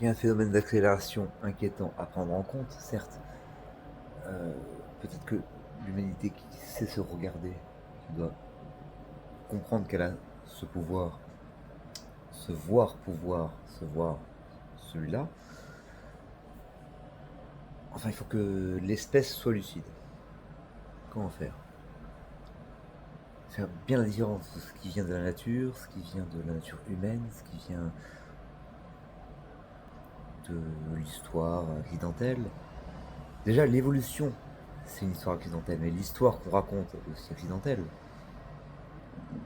Il y a un phénomène d'accélération inquiétant à prendre en compte, certes. Peut-être que l'humanité qui sait se regarder, qui doit comprendre qu'elle a ce pouvoir, se voir celui-là, enfin il faut que l'espèce soit lucide. Comment faire? Faire bien la différence de ce qui vient de la nature, ce qui vient de la nature humaine, ce qui vient de l'histoire accidentelle. Déjà, l'évolution, c'est une histoire accidentelle, mais l'histoire qu'on raconte est aussi accidentelle.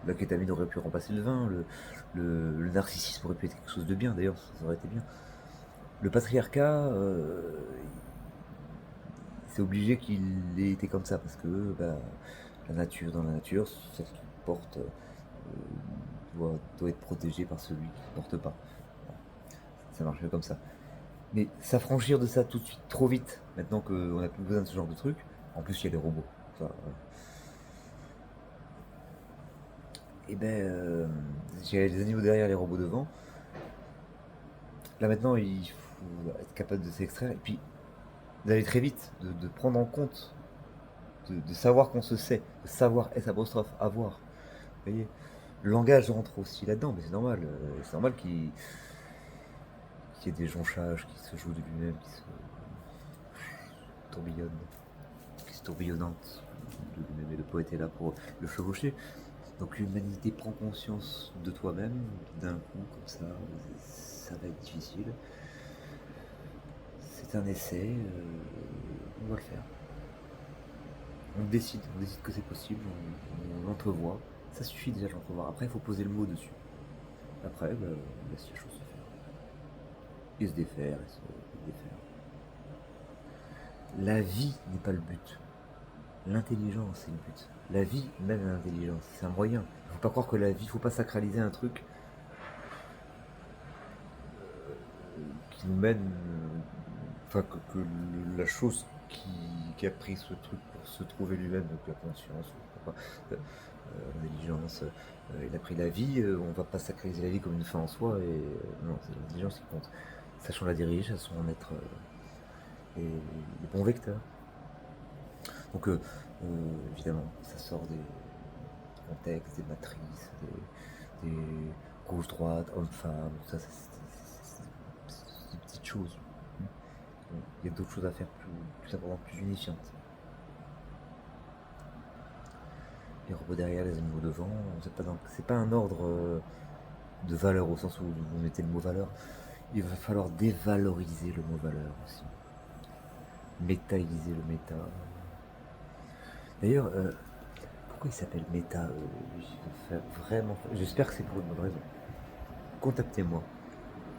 La kétamine aurait pu remplacer le vin, le narcissisme aurait pu être quelque chose de bien, d'ailleurs, ça aurait été bien. Le patriarcat, c'est obligé qu'il ait été comme ça, parce que bah, la nature, dans la nature, celle qui porte doit être protégée par celui qui ne porte pas. Voilà. Ça marche comme ça. Mais s'affranchir de ça tout de suite, trop vite, maintenant qu'on n'a plus besoin de ce genre de truc, en plus il y a des robots. Ça, et ben, j'ai les animaux derrière, les robots devant. Là maintenant, il faut être capable de s'extraire et puis d'aller très vite, de prendre en compte, de savoir qu'on se sait, de savoir S apostrophe avoir. Vous voyez, le langage rentre aussi là-dedans, mais c'est normal qu'il y ait des jonchages qui se jouent de lui-même, qui se tourbillonnent, qui se tourbillonnantent de lui-même, et le poète est là pour le chevaucher. Donc l'humanité prend conscience de toi-même d'un coup, comme ça va être difficile. C'est un essai, on va le faire. On décide que c'est possible, on l'entrevoit. Ça suffit déjà de l'entrevoir. Après, il faut poser le mot dessus. Après, bah, on laisse les choses se faire. Et se défaire, et se défaire. La vie n'est pas le but. L'intelligence, c'est le but. La vie mène à l'intelligence. C'est un moyen. Il ne faut pas croire que la vie, il ne faut pas sacraliser un truc qui nous mène. Enfin, que la chose qui a pris ce truc pour se trouver lui-même, donc la conscience, l'intelligence, il a pris la vie, on va pas sacraliser la vie comme une fin en soi, et non, c'est l'intelligence qui compte. Sachant la diriger, sachant en être les bons vecteurs. Donc, évidemment, ça sort des contextes, des matrices, des gauche-droite, homme-femme, ça, c'est des petites choses. Il y a d'autres choses à faire plus importantes, plus unifiantes. Les robots derrière, les animaux devant, c'est pas un ordre de valeur au sens où vous mettez le mot valeur. Il va falloir dévaloriser le mot valeur aussi. Métaïser le méta. D'ailleurs, pourquoi il s'appelle méta Vraiment. J'espère que c'est pour une bonne raison. Contactez-moi.